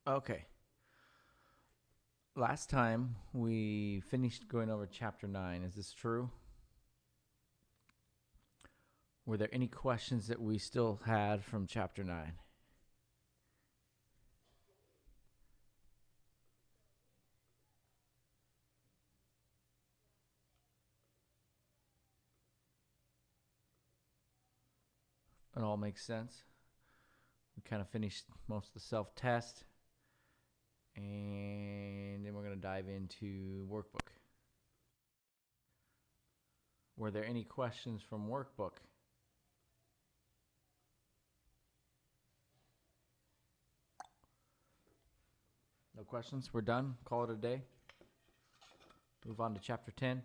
Okay. Last time we finished going over chapter 9. Is this true? Were there any questions that we still had from chapter 9? It all makes sense. We kind of finished most of the self-test. And then we're going to dive into workbook. Were there any questions from workbook? No questions? We're done? Call it a day? Move on to chapter 10.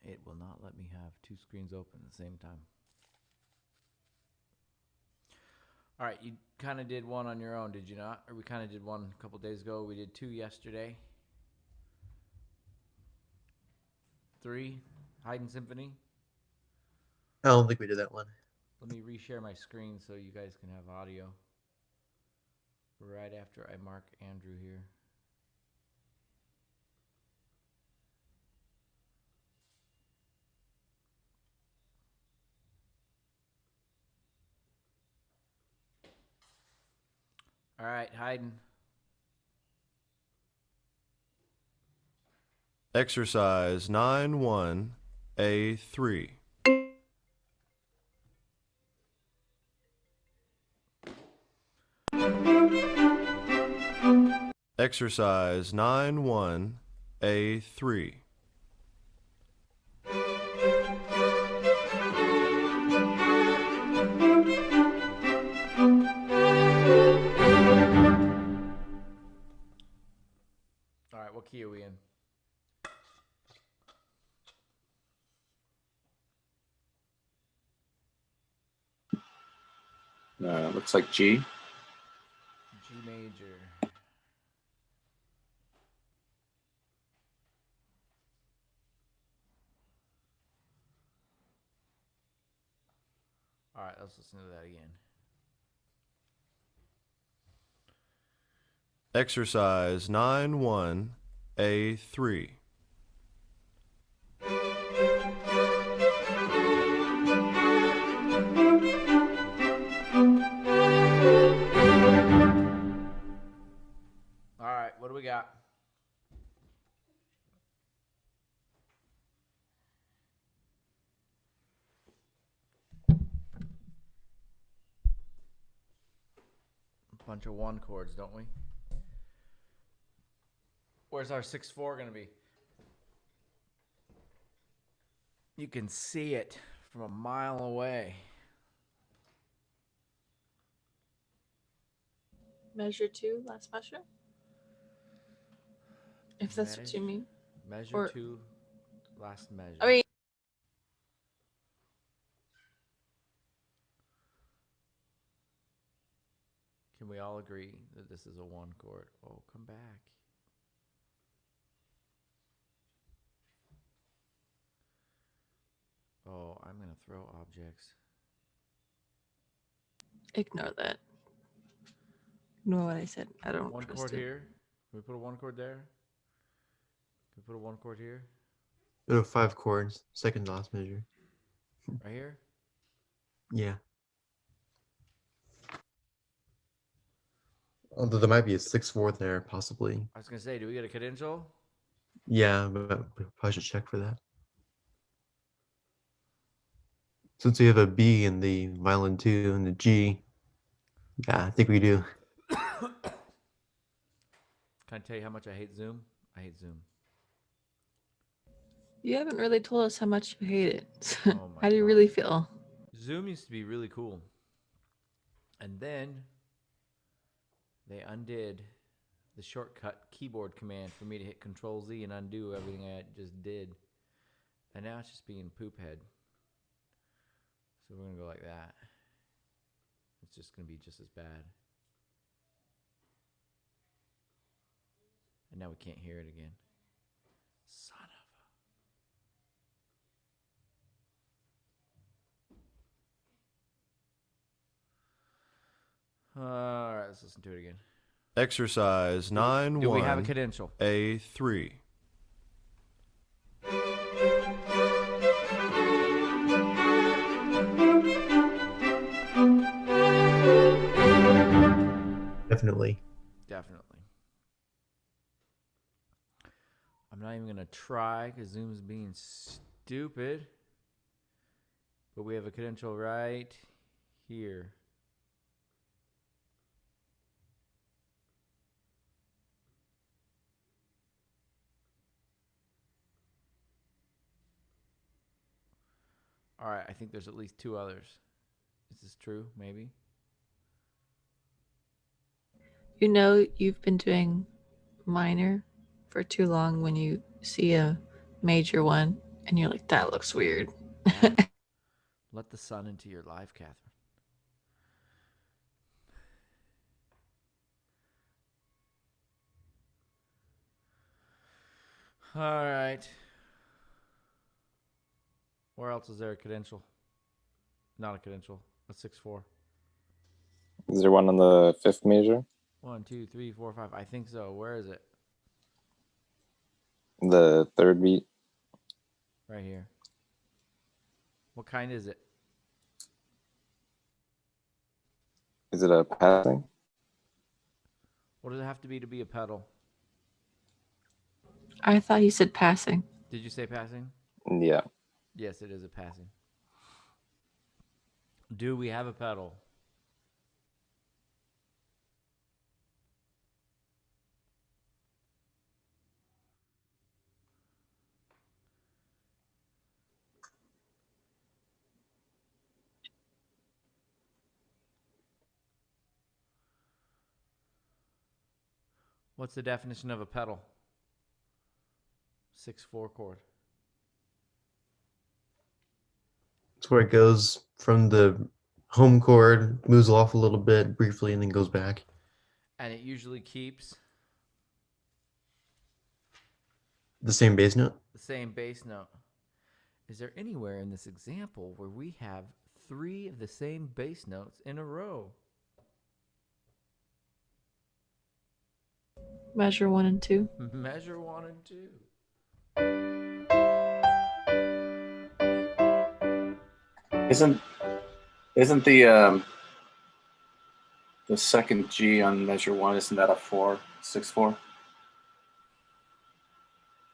It will not let me have two screens open at the same time. All right, you kind of did one on your own, did you not? Or we kind of did one a couple days ago. We did 2 yesterday. 3, Haydn Symphony. I don't think we did that one. Let me reshare my screen so you guys can have audio. Right after I mark Andrew here. All right, Haydn. Exercise 9-1A3. Exercise 9-1A3. All right, what key are we in? Looks like G. G major. All right, let's listen to that again. Exercise 9-1A3. All right, what do we got? A bunch of 1 chords, don't we? Where's our 6-4 going to be? You can see it from a mile away. Measure 2, last measure? If that's what you mean. Measure 2, last measure. I mean, can we all agree that this is a 1 chord? Oh, come back. Oh, I'm going to throw objects. ignore that. Ignore what I said. I don't 1 trust chord it. here. Can we put a 1 chord there? Can we put a 1 chord here? Go to 5 chords, second last measure. Right here? Yeah. Although there might be a 6/4 there, possibly. I was going to say, do we get a cadential? Yeah, but we probably should check for that. Since we have a B in the violin 2 and the G, yeah, I think we do. Can I tell you how much I hate Zoom? I hate Zoom. You haven't really told us how much you hate it. Oh my How do you God. really feel? Zoom used to be really cool. And then they undid the shortcut keyboard command for me to hit Control Z and undo everything I just did. And now it's just being poop head. So we're going to go like that. It's just going to be just as bad. And now we can't hear it again. Son of a... All right, let's listen to it again. Exercise 9-1. Do we have a credential? A3. Definitely. Definitely. I'm not even going to try because Zoom's being stupid. But we have a credential right here. All right, I think there's at least 2 others. Is this true? Maybe? You know you've been doing minor for too long when you see a major one and you're like, that looks weird. Yeah. Let the sun into your life, Catherine. All right. Where else is there a credential? Not a credential. A 6/4. Is there one on the 5th major? 1, 2, 3, 4, 5. I think so. Where is it? The 3rd beat? Right here. What kind is it? Is it a passing? What does it have to be a pedal? I thought he said passing. Did you say passing? Yeah. Yes, it is a passing. Do we have a pedal? What's the definition of a pedal? 6/4 chord. It's where it goes from the home chord, moves off a little bit briefly, and then goes back. And it usually keeps The same bass note? the same bass note. Is there anywhere in this example where we have 3 of the same bass notes in a row? Measure 1 and 2. Measure 1 and 2. Isn't the second G on measure 1, isn't that a 4, 6/4?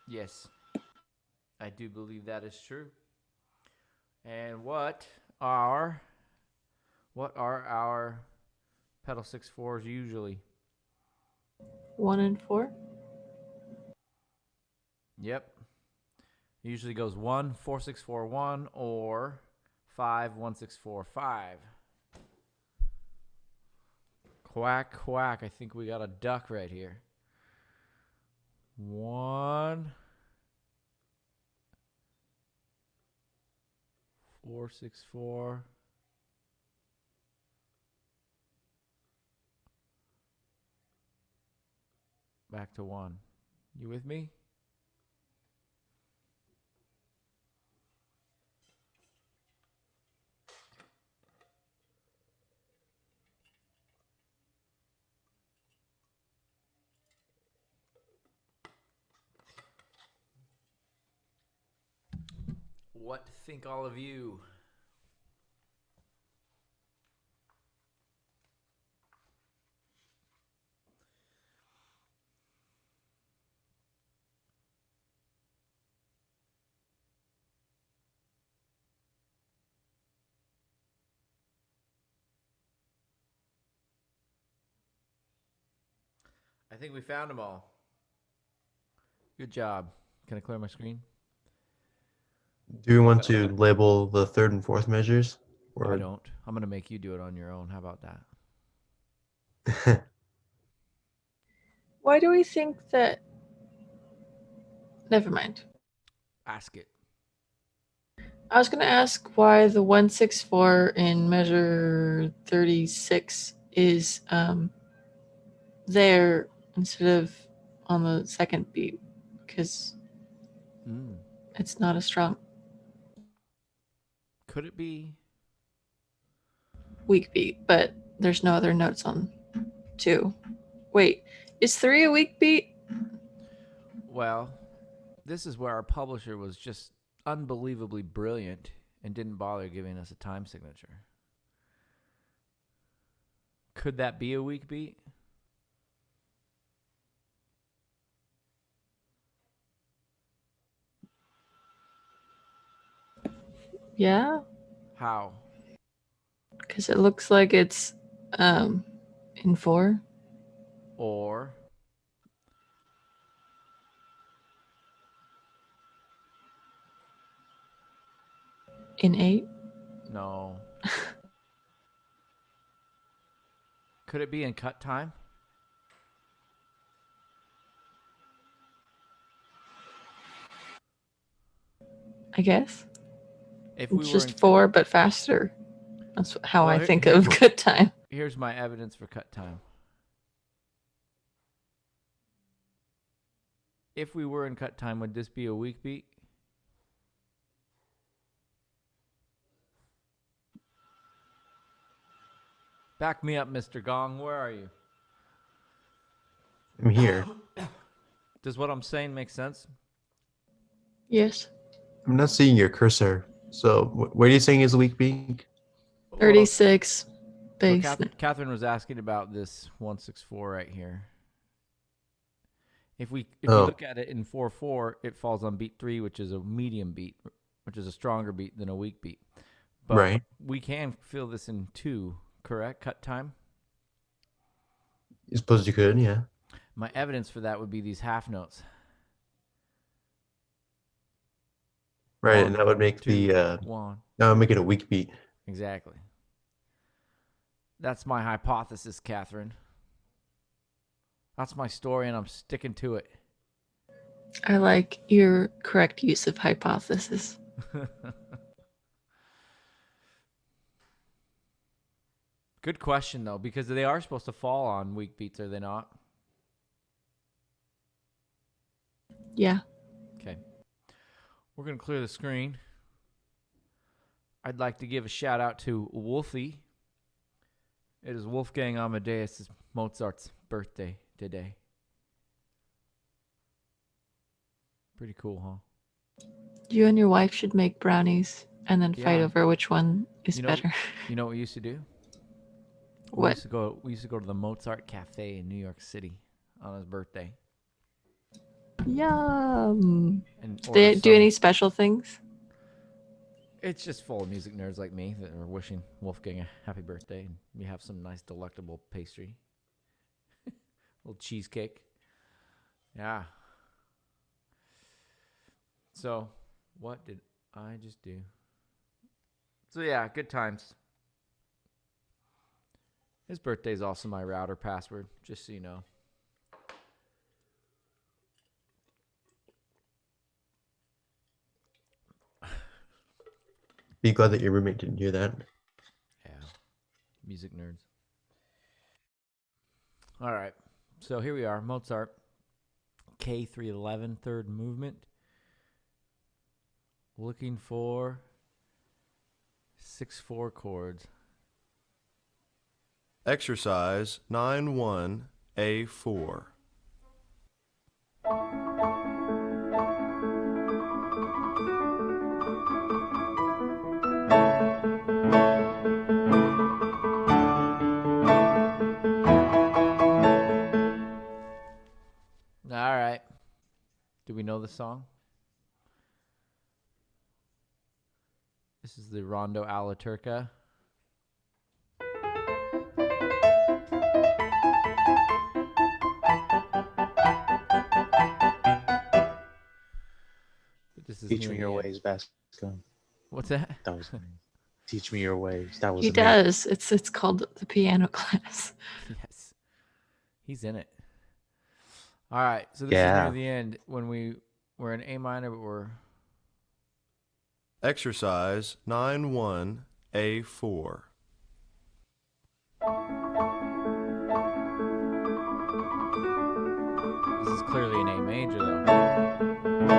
Yes, I do believe that is true. And what are our pedal 6/4s usually? 1 and 4. Yep. It usually goes 1, 4, 6, 4, 1, or 5, 1, 6, 4, 5. Quack, quack. I think we got a duck right here. 1, 4, 6, 4. Back to 1. You with me? What think all of you? I think we found them all. Good job. Can I clear my screen? Do we want to label the 3rd and 4th measures? I don't. I'm going to make you do it on your own. How about that? Why do we think that? Never mind. Ask it. I was going to ask why the 164 in measure 36 is there instead of on the second beat because it's not as strong. Could it be? Weak beat, but there's no other notes on 2. Wait, is 3 a weak beat? Well, this is where our publisher was just unbelievably brilliant and didn't bother giving us a time signature. Could that be a weak beat? Yeah, How? because it looks like it's in 4. Or In 8. no. Could it be in cut time? I guess. If we It's were just in 4, but faster. That's how Well, I here- think here's of what- good time. Here's my evidence for cut time. If we were in cut time, would this be a weak beat? Back me up, Mr. Gong. Where are you? I'm here. Does what I'm saying make sense? Yes. I'm not seeing your cursor. So what are you saying is a weak beat? 36 So bass. Catherine was asking about this 164 right here. If we Oh. look at it in 4/4, it falls on beat 3, which is a medium beat, which is a stronger beat than a weak beat. But Right. we can feel this in 2, correct? Cut time. You suppose you could, yeah. My evidence for that would be these half notes. Right, One, and that would make 2, that 1. would make it a weak beat. Exactly. That's my hypothesis, Catherine. That's my story, and I'm sticking to it. I like your correct use of hypothesis. Good question, though, because they are supposed to fall on weak beats, are they not? Yeah. Okay. We're going to clear the screen. I'd like to give a shout out to Wolfie. It is Wolfgang Amadeus Mozart's birthday today. Pretty cool, huh? You and your wife should make brownies and then fight Yeah. over which one is You know- better. You know what we used to do? What? We used to go to the Mozart Cafe in New York City on his birthday. Yum. And Do they order do some- any special things? It's just full of music nerds like me that are wishing Wolfgang a happy birthday, and we have some nice delectable pastry. Little cheesecake. Yeah. So, what did I just do? So yeah, good times. His birthday's also my router password, just so you know. Be glad that your roommate didn't hear that. Yeah. Music nerds. All right. So here we are, Mozart K311 third movement. Looking for 6/4 chords. Exercise 9-1A4. All right. Do we know the song? This is the Rondo alla Turca. But this is Teach near me the your end. ways, Bascom. What's that? That was amazing. Teach me your ways. That was He amazing. does. It's called the piano class. Yes. He's in it. All right. So this is Yeah. near the end when we're in A minor, but we're Exercise 9-1A4. this is clearly an A major, though.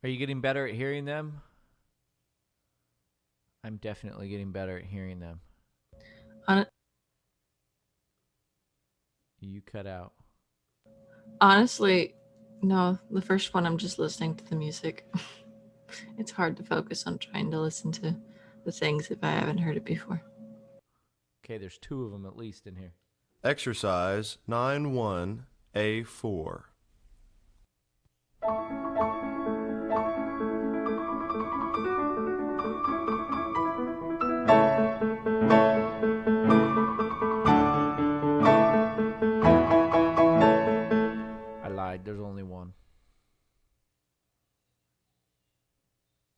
Are you getting better at hearing them? I'm definitely getting better at hearing them. Hon- You cut out. Honestly, no. The first one, I'm just listening to the music. It's hard to focus on trying to listen to the things if I haven't heard it before. Okay, there's 2 of them at least in here. Exercise 9-1A4. I lied. There's only one.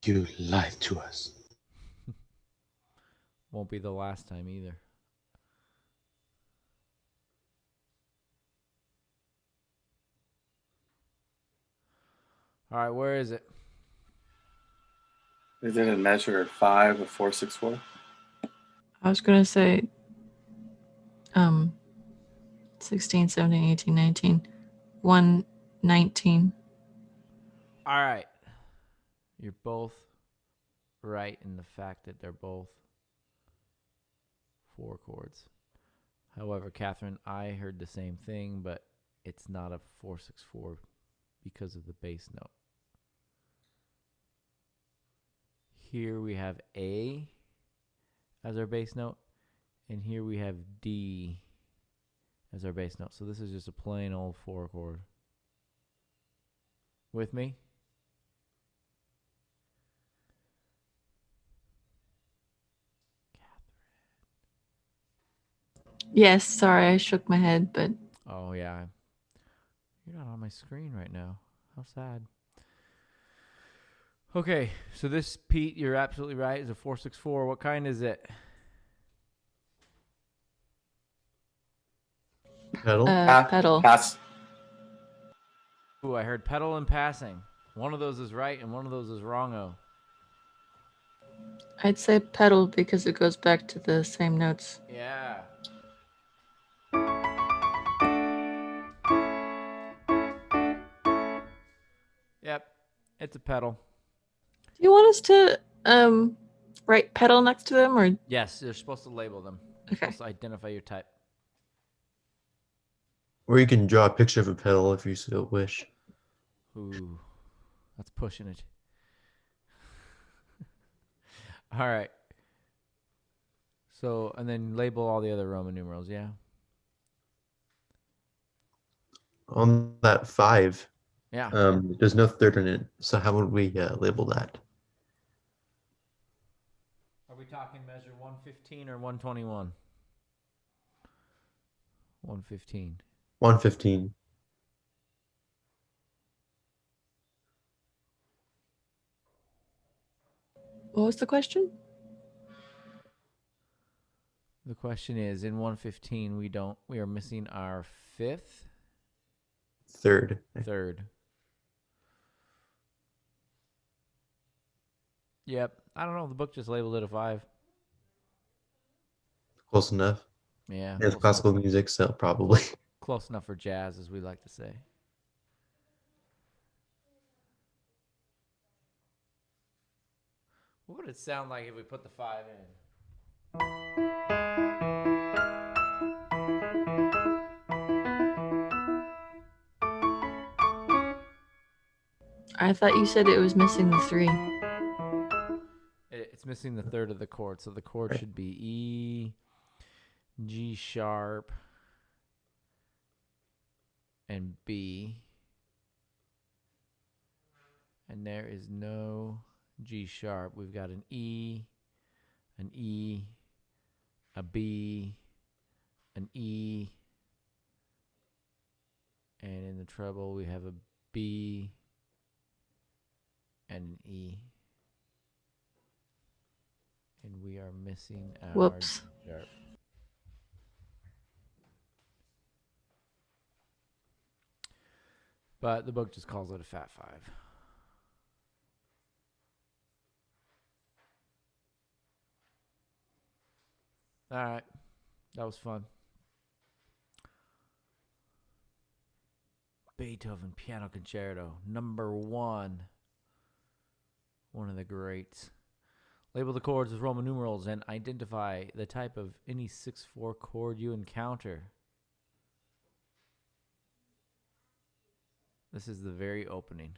You lied to us. Won't be the last time either. All right, where is it? Is it in measure 5 of 4/6/4? I was going to say 16, 17, 18, 19, 119. All right. You're both right in the fact that they're both 4 chords. However, Catherine, I heard the same thing, but it's not a 4/6/4 because of the bass note. Here we have A as our bass note, and here we have D as our bass note. So this is just a plain old 4 chord. With me? Yes, sorry, I shook my head, but Oh, yeah. You're not on my screen right now. How sad. Okay, so this, Pete, you're absolutely right, is a 4/6/4. What kind is it? Pedal. pedal. Pass. Ooh, I heard pedal and passing. One of those is right and one of those is wrong-o. I'd say pedal because it goes back to the same notes. Yeah. Yep, it's a pedal. Do you want us to write pedal next to them, or Yes, you're supposed to label them. You're Okay. supposed to identify your type. Or you can draw a picture of a pedal if you so wish. Ooh, that's pushing it. All right. So, and then label all the other Roman numerals, yeah? On that 5, Yeah. there's no third in it. So how would we label that? Are we talking measure 115 or 121? 115. 115. what was the question? The question is, in 115, we are missing our 5th, Third. 3rd. Yep. I don't know. The book just labeled it a 5. Close enough. Yeah. It's classical music, so probably. Close enough for jazz, as we like to say. What would it sound like if we put the 5 in? I thought you said it was missing the 3. It's missing the 3rd of the chord, so the chord Right. should be E, G sharp, and B. And there is no G sharp. We've got an E, a B, an E, and in the treble we have a B and an E. And we are missing our Whoops. G sharp. But the book just calls it a fat 5. All right. That was fun. Beethoven Piano Concerto, number 1. One of the greats. Label the chords with Roman numerals and identify the type of any 6/4 chord you encounter. This is the very opening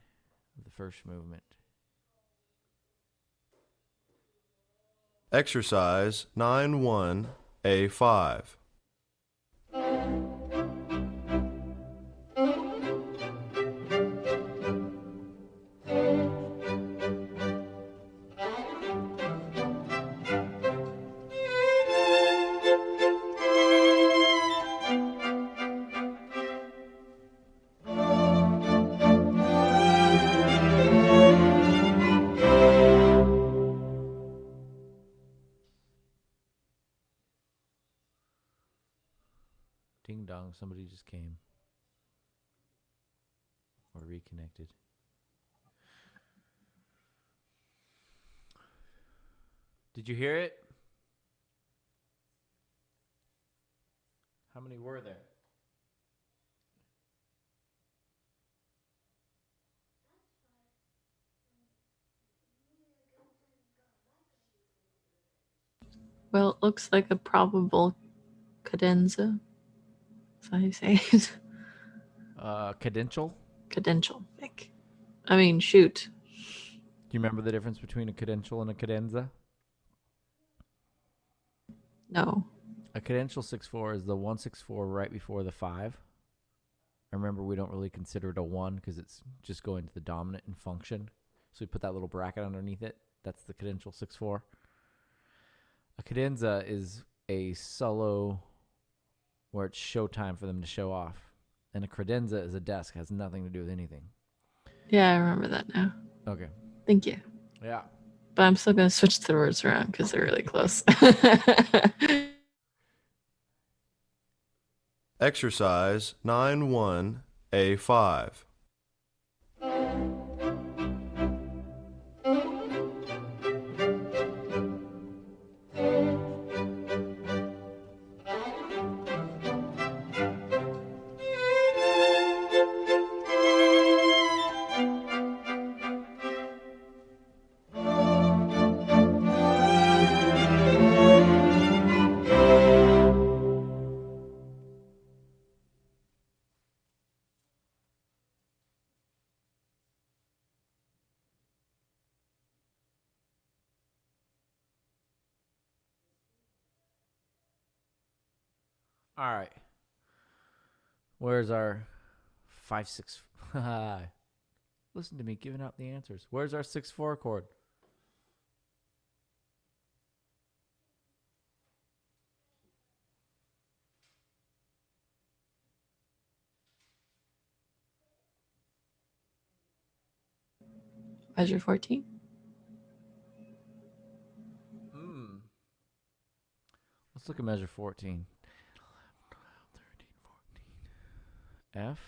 of the first movement. Exercise 9-1A5. Ding dong, somebody just came. Or reconnected. Did you hear it? How many were there? Well, it looks like a probable cadenza. That's how you say it. Cadential? Cadential. Like, I mean, shoot. Do you remember the difference between a cadential and a cadenza? No. A cadential 6/4 is the 1/6/4 right before the 5. I remember we don't really consider it a 1 because it's just going to the dominant in function. So we put that little bracket underneath it. That's the cadential 6/4. A cadenza is a solo where it's showtime for them to show off. And a credenza is a desk, has nothing to do with anything. Yeah, I remember that now. Okay. Thank you. Yeah. But I'm still going to switch the words around because they're really close. Exercise 9-1A5. All right. Where's our 5/6? Listen to me giving out the answers. Where's our 6/4 chord? Measure 14. Let's look at measure 14. 13, 14. F,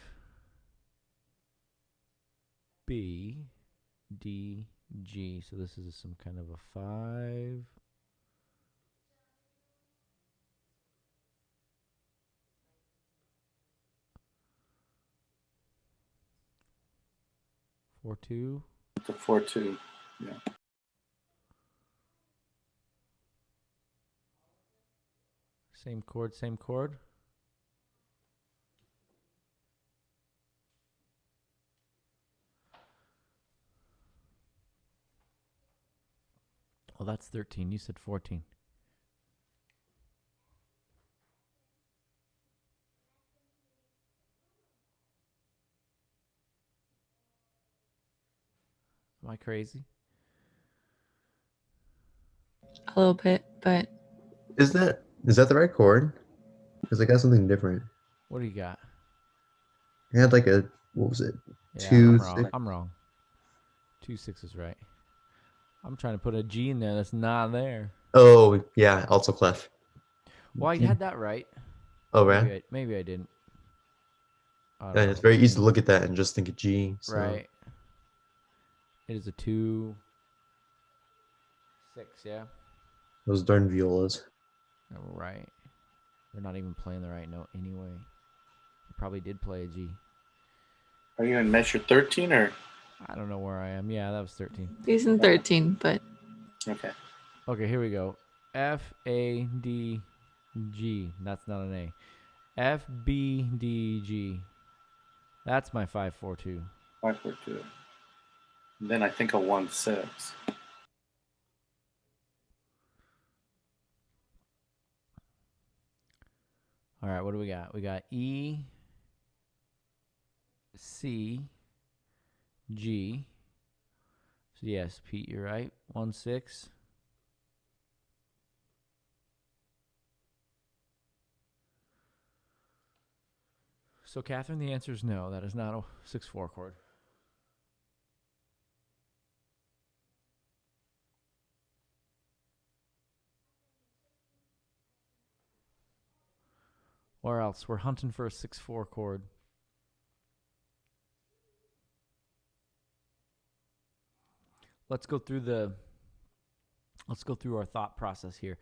B, D, G. So this is some kind of a 5. Four, 2. The 4/2. Yeah. Same chord, same chord. Well, that's 13. You said 14. Am I crazy? A little bit, but Is that the right chord? Because I got something different. What do you got? I had like a, what was it? Yeah, 2, I'm wrong. 6. I'm wrong. 2 6 is right. I'm trying to put a G in there that's not there. Oh yeah, alto clef. Well, I had that right. Oh right. Maybe I didn't. I don't And know. it's very easy to look at that and just think of G. So. Right. It is a 2 6, yeah. Those darn violas. Right. They're not even playing the right note anyway. They probably did play a G. Are you in measure 13 or? I don't know where I am. Yeah, that was 13. He's in 13, but Okay. Okay, here we go. F, A, D, G. That's not an A. F, B, D, G. That's my 5-4-2. 5-4-2. Then I think a 1-6. All right, what do we got? We got E, C, G. So yes, Pete, you're right. 1-6. So Catherine, the answer is no. That is not a 6-4 chord. Or else we're hunting for a 6-4 chord. Let's go through our thought process here.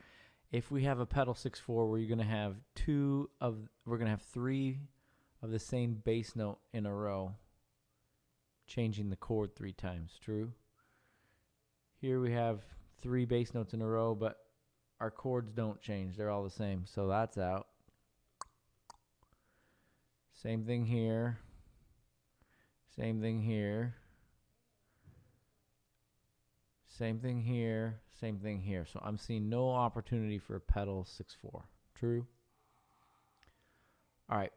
If we have a pedal 6-4, we're going to have three of the same bass note in a row, changing the chord 3 times. True? Here we have 3 bass notes in a row, but our chords don't change. They're all the same. So that's out. Same thing here. Same thing here. Same thing here. Same thing here. So I'm seeing no opportunity for a pedal 6-4. True? All right.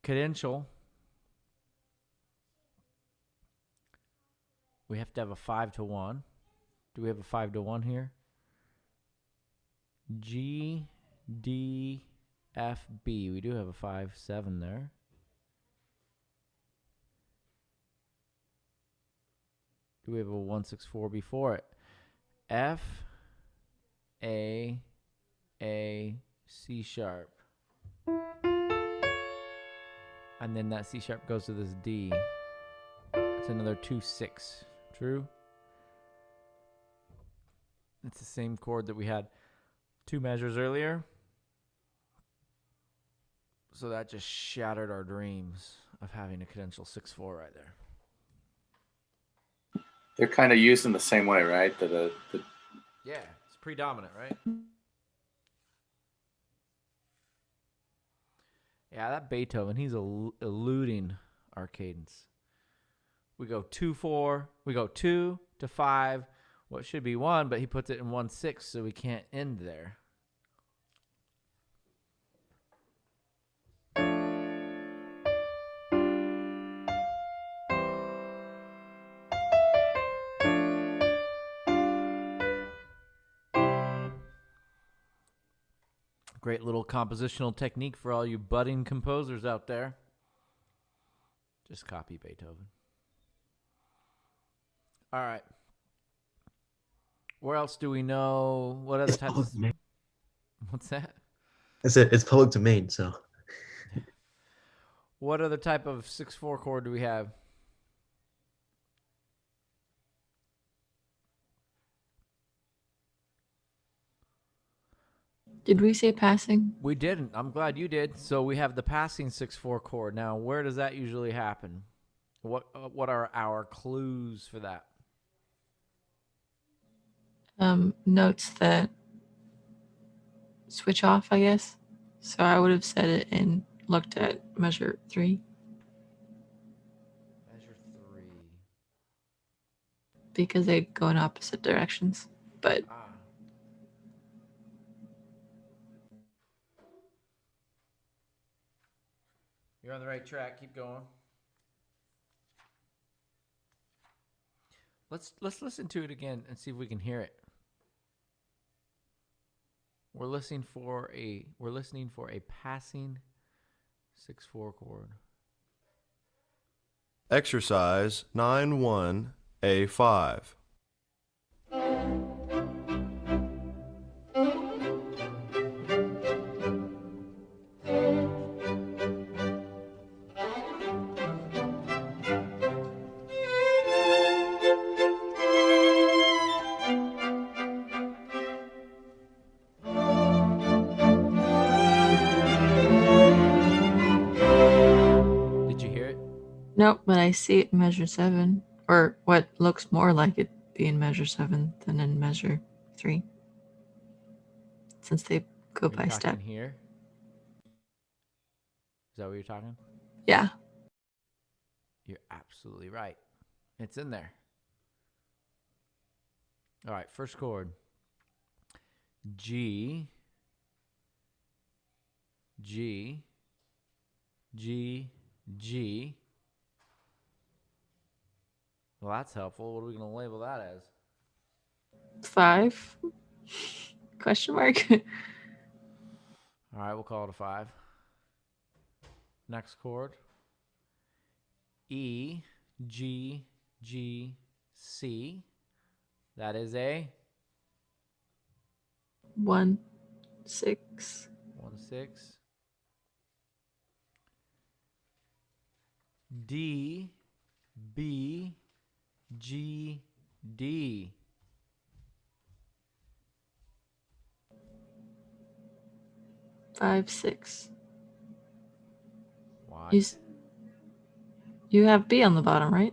Cadential. We have to have a 5-1. Do we have a 5-1 here? G, D, F, B. We do have a 5-7 there. Do we have a 1-6-4 before it? F, A, C sharp. And then that C sharp goes to this D. It's another 2-6. True? It's the same chord that we had 2 measures earlier. So that just shattered our dreams of having a cadential 6-4 right there. They're kind of used in the same way, right? Yeah, it's predominant, right? Yeah, that Beethoven, he's eluding our cadence. We go 2-4, we go 2 to 5, what should be 1, but he puts it in 1-6, so we can't end there. Great little compositional technique for all you budding composers out there. Just copy Beethoven. All right. Where else do we know? What other types of... What's that? I said it's public domain, so. What other type of 6-4 chord do we have? did we say passing? We didn't. I'm glad you did. So we have the passing 6-4 chord. Now, where does that usually happen? What are our clues for that? Notes that switch off, I guess. So I would have said it and looked at measure 3 Measure 3. because they go in opposite directions. But You're on the right track. Keep going. Let's listen to it again and see if we can hear it. We're listening for a passing 6-4 chord. Exercise 9-1A5. Nope, but I see it in measure 7. Or what looks more like it being measure 7 than in measure 3. Since they go Are you by talking step. here? Is that what you're talking? Yeah. You're absolutely right. It's in there. All right, first chord. G, G, G, G. Well, that's helpful. What are we going to label that as? 5? Question mark? All right, we'll call it a 5. Next chord. E, G, G, C. That is a 1, 6. 1, 6. D, B, G, D. 5, 6. Why? You have B on the bottom, right?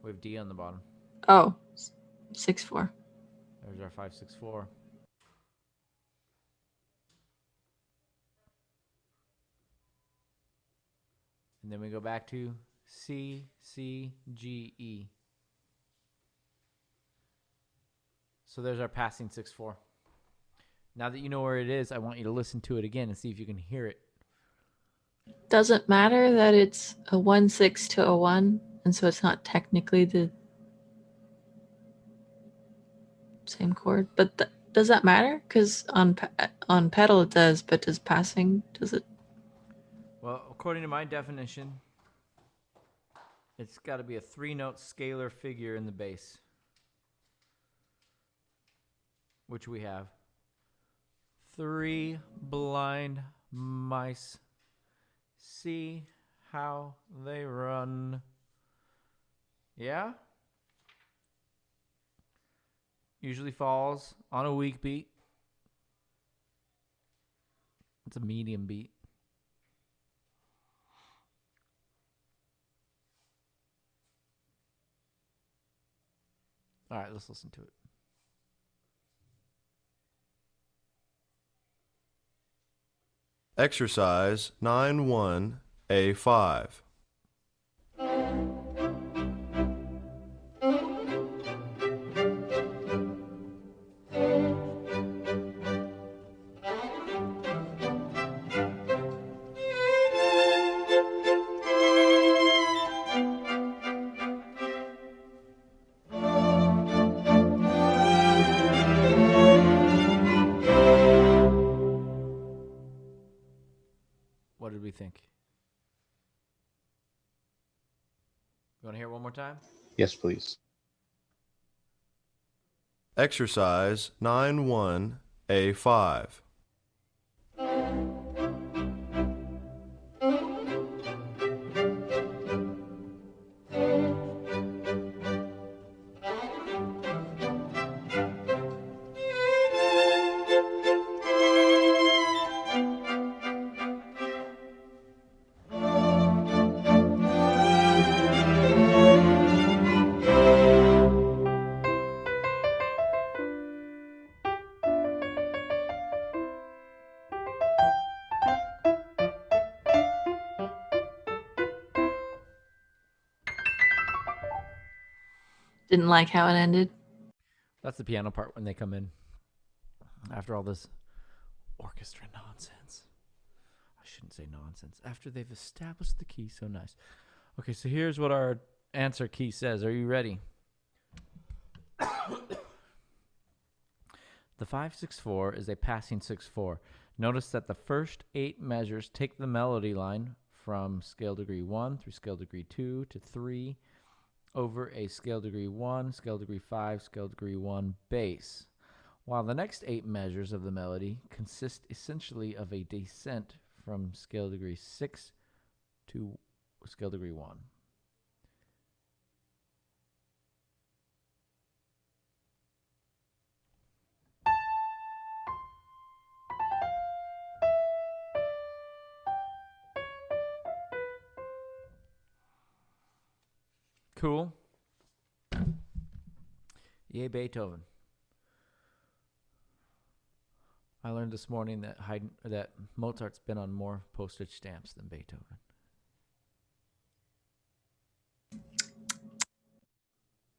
We have D on the bottom. Oh, 6, 4. There's our 5, 6, 4. And then we go back to C, C, G, E. So there's our passing 6, 4. Now that you know where it is, I want you to listen to it again and see if you can hear it. Doesn't matter that it's a 1, 6 to a 1, and so it's not technically the same chord. But does that matter? Because on pedal it does, but does passing, does it? Well, according to my definition, it's got to be a 3-note scalar figure in the bass, which we have. 3 blind mice, see how they run. Yeah? Usually falls on a weak beat. It's a medium beat. All right, let's listen to it. Exercise 9-1A5. What did we think? You want to hear it one more time? Yes, please. Exercise 9-1A5. Didn't like how it ended. That's the piano part when they come in. After all this orchestra nonsense. I shouldn't say nonsense. After they've established the key so nice. Okay, so here's what our answer key says. Are you ready? The 5-6-4 is a passing 6-4. Notice that the first 8 measures take the melody line from scale degree 1 through scale degree 2 to 3 over a scale degree 1, scale degree 5, scale degree 1 bass, while the next 8 measures of the melody consist essentially of a descent from scale degree 6 to scale degree 1. Cool. Yay, Beethoven. I learned this morning that that Mozart's been on more postage stamps than Beethoven.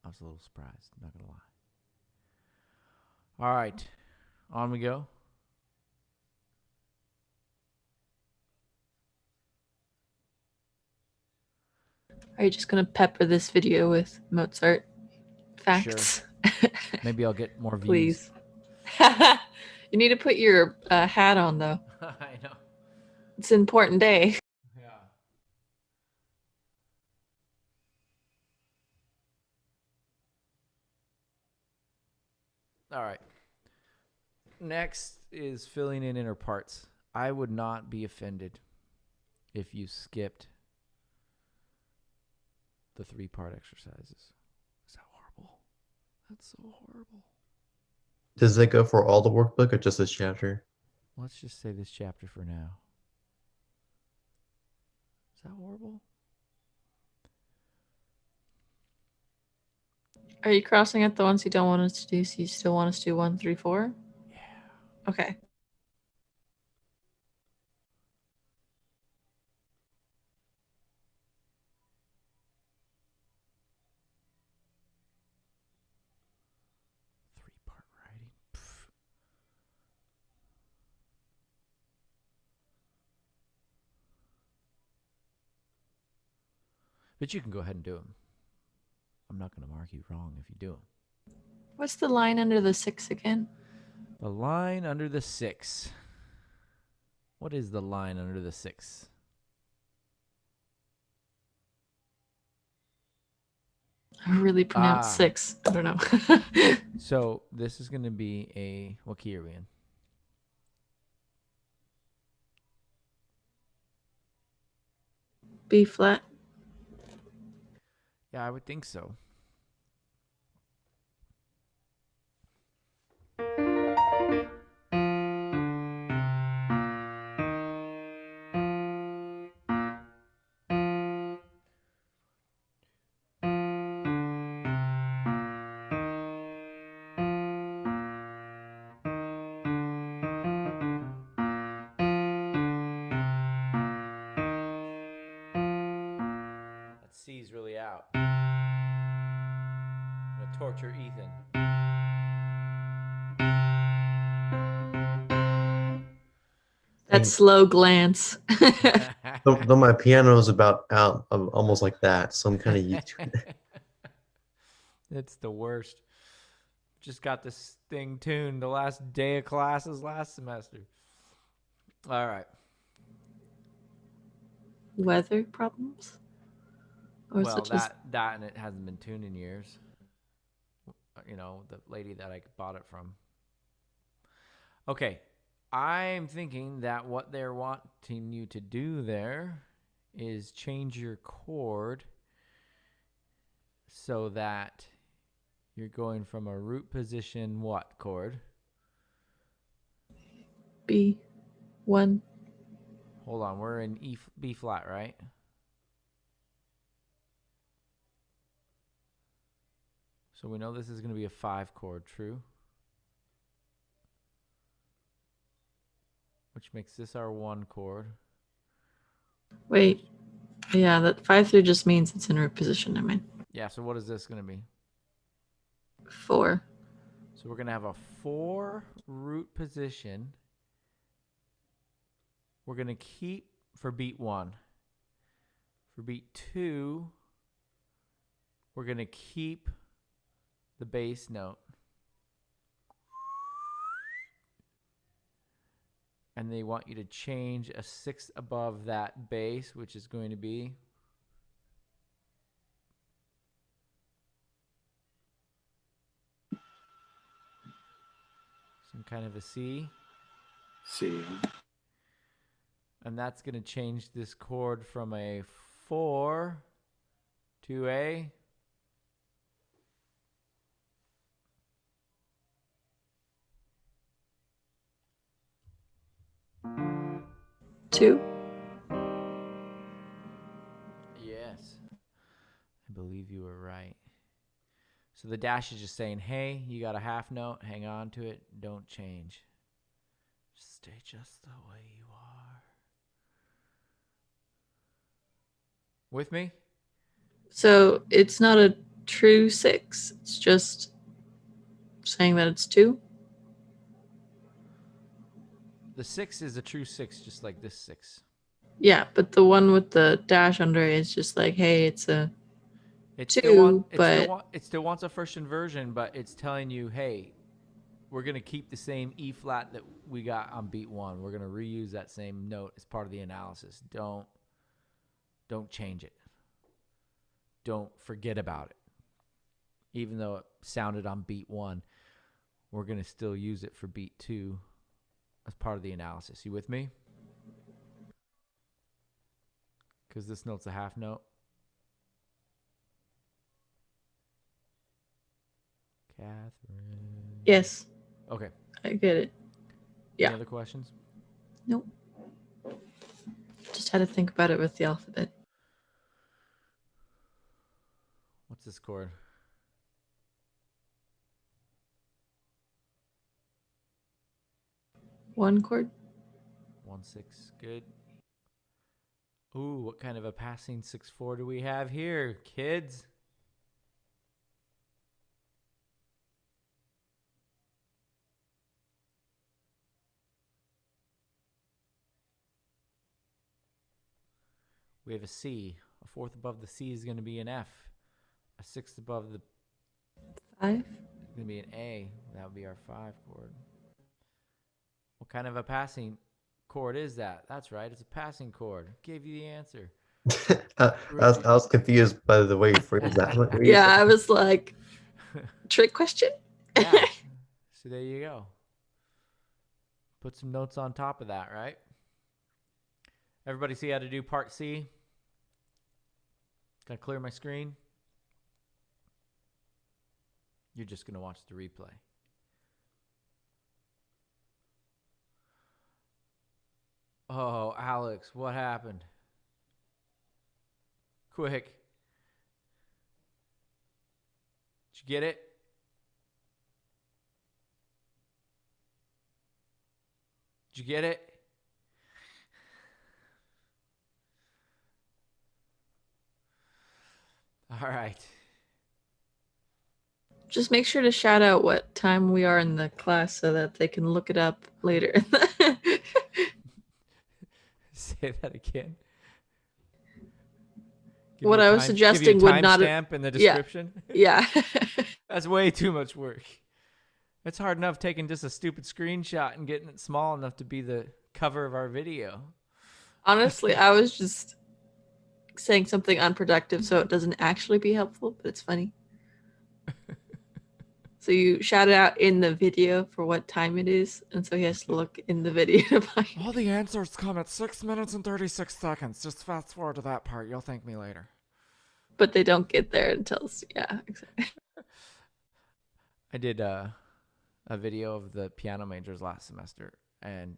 I was a little surprised, not gonna lie. All right, on we go. Are you just gonna pepper this video with Mozart facts? Sure. Maybe I'll get more views. Please. You need to put your hat on though. I know. It's an important day. Yeah. All right. Next is filling in inner parts. I would not be offended if you skipped the 3-part exercises. Is that horrible? That's so horrible. Does that go for all the workbook or just this chapter? Let's just say this chapter for now. Is that horrible? Are you crossing out the ones you don't want us to do, so you still want us to do 1, 3, 4? Yeah. Okay. Three-part writing. Pff. But you can go ahead and do them. I'm not going to mark you wrong if you do them. What's the line under the 6 again? The line under the 6. What is the line under the 6? I really pronounced 6. I don't know. So this is going to be a... What key are we in? B flat. Yeah, I would think so. That C's really out. I'm going to torture Ethan. That slow glance. Though my piano is about out of almost like that, so I'm kind of used to it. It's the worst. Just got this thing tuned the last day of classes last semester. All right. Weather problems? Or is Well, it just... that and it hasn't been tuned in years. You know, the lady that I bought it from. Okay. I'm thinking that what they're wanting you to do there is change your chord so that you're going from a root position what chord? B. 1. Hold on, we're in B flat, right? So we know this is going to be a 5 chord, true? Which makes this our 1 chord. Wait. Yeah, that 5-3 just means it's in root position. I mean, Yeah, so what is this going to be? 4. So we're going to have a 4 root position. We're going to keep for beat 1. For beat 2, we're going to keep the bass note. And they want you to change a 6 above that bass, which is going to be some kind of a C. C. And that's going to change this chord from a 4 to a 2. yes. believe you were right. So the dash is just saying, hey, you got a half note. Hang on to it. Don't change. Just stay just the way you are. With me? So it's not a true 6. It's just saying that it's 2. The 6 is a true 6, just like this 6. Yeah, but the one with the dash under it is just like, hey, it's a It 2, still wants a first inversion, but it's telling you, hey, we're going to keep the same E flat that we got on beat 1. We're going to reuse that same note as part of the analysis. Don't change it. Don't forget about it. Even though it sounded on beat 1, we're going to still use it for beat 2 as part of the analysis. You with me? Because this note's a half note. Catherine. yes, Okay. I get it. Yeah. Any other questions? Nope. Just had to think about it with the alphabet. What's this chord? One chord. 1-6. Good. Ooh, what kind of a passing 6-4 do we have here, kids? We have a C. A fourth above the C is going to be an F. A sixth above the 5. is going to be an A. That would be our 5 chord. What kind of a passing chord is that? That's right. It's a passing chord. Gave you the answer. I was confused by the way you phrased that. What were you Yeah, saying? I was like, trick question? Yeah. So there you go. Put some notes on top of that, right? Everybody see how to do part C? Can I clear my screen? You're just going to watch the replay. Oh, Alex, what happened? Quick. Did you get it? Did you get it? All right. Just make sure to shout out what time we are in the class so that they can look it up later. Say that again. What I was suggesting would not stamp in the description. Yeah. That's way too much work. It's hard enough taking just a stupid screenshot and getting it small enough to be the cover of our video. Honestly, I was just saying something unproductive so it doesn't actually be helpful, but it's funny. So you shout it out in the video for what time it is, and so he has to look in the video to find All the answers come at 6 minutes and 36 seconds. Just fast forward to that part. You'll thank me later. but they don't get there until, yeah, exactly. I did a video of the piano majors last semester, and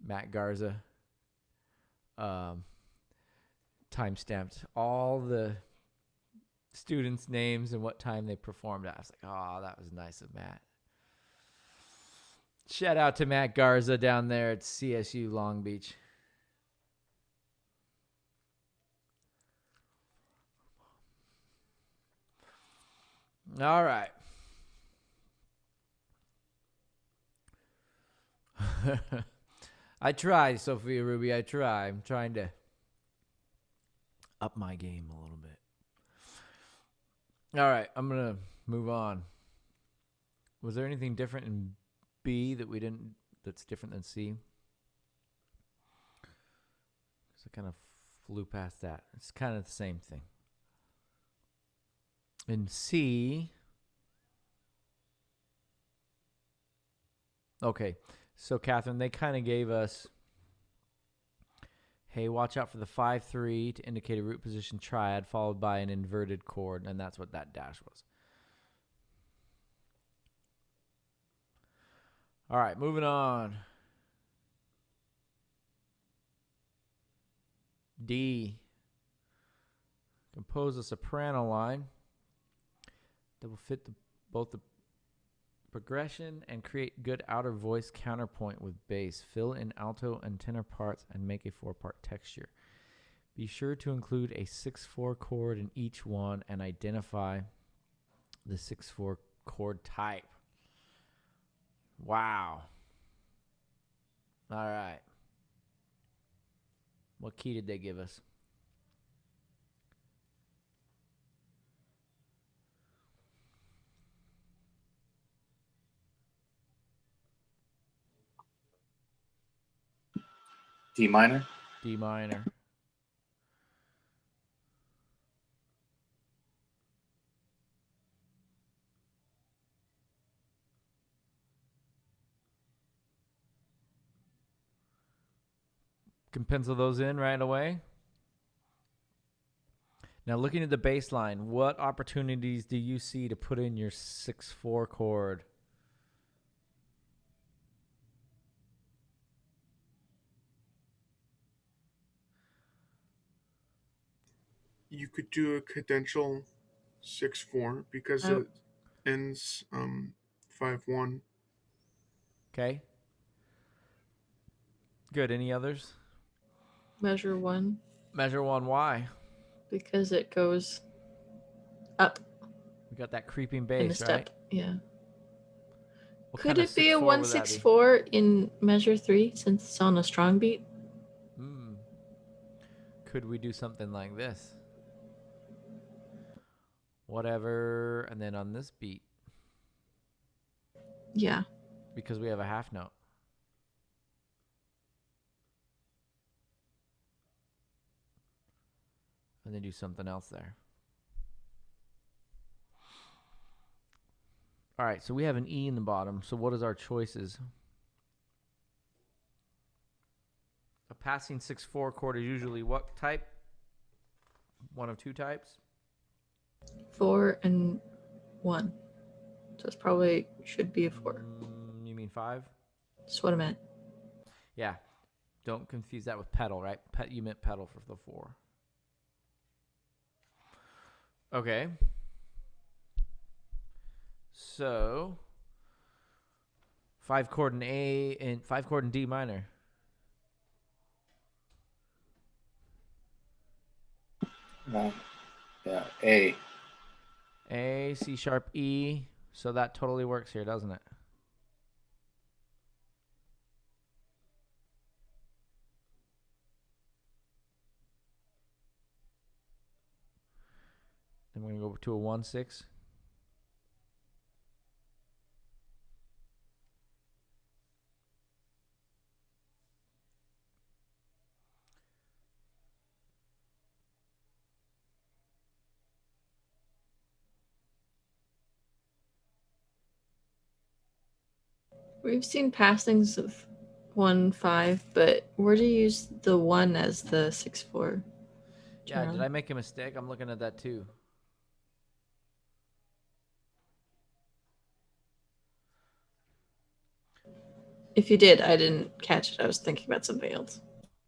Matt Garza time-stamped all the students' names and what time they performed at. I was like, oh, that was nice of Matt. Shout out to Matt Garza down there at CSU Long Beach. All right. I try, Sophia Ruby. I try. I'm trying to up my game a little bit. All right. I'm going to move on. Was there anything different in B that we didn't, that's different than C? So I kind of flew past that. It's kind of the same thing. In C, okay, so Catherine, they kind of gave us, hey, watch out for the 5-3 to indicate a root position triad followed by an inverted chord, and that's what that dash was. All right, moving on. D. Compose a soprano line that will fit both the progression and create good outer voice counterpoint with bass. Fill in alto and tenor parts and make a 4-part texture. Be sure to include a 6/4 chord in each one and identify the 6/4 chord type. Wow. All right. What key did they give us? D minor. D minor. Can pencil those in right away. Now, looking at the bass line, what opportunities do you see to put in your 6/4 chord? You could do a cadential 6/4 because Oh. it ends 5/1. Okay. Good. Any others? Measure 1 Measure 1. Why? because it goes up We got that creeping in a bass, step. right? Yeah. What Could kind of it be a 6/4 would that be? 1/6/4 in measure 3 since it's on a strong beat? Could we do something like this? Whatever, and then on this beat, Yeah. because we have a half note. And then do something else there. All right, so we have an E in the bottom. So what is our choices? A passing 6/4 chord is usually what type? One of two types? 4 and 1. So it's probably should be a 4. You mean 5? That's what I meant. Yeah. Don't confuse that with pedal, right? You meant pedal for the 4. Okay. So 5 chord in A and 5 chord in D minor. Yeah, A. A, C sharp, E. So that totally works here, doesn't it? Then we're going to go to a 1/6. We've seen passings of 1/5, but where do you use the 1 as the 6/4? Yeah, did Charlie? I make a mistake? I'm looking at that too. If you did, I didn't catch it. I was thinking about something else.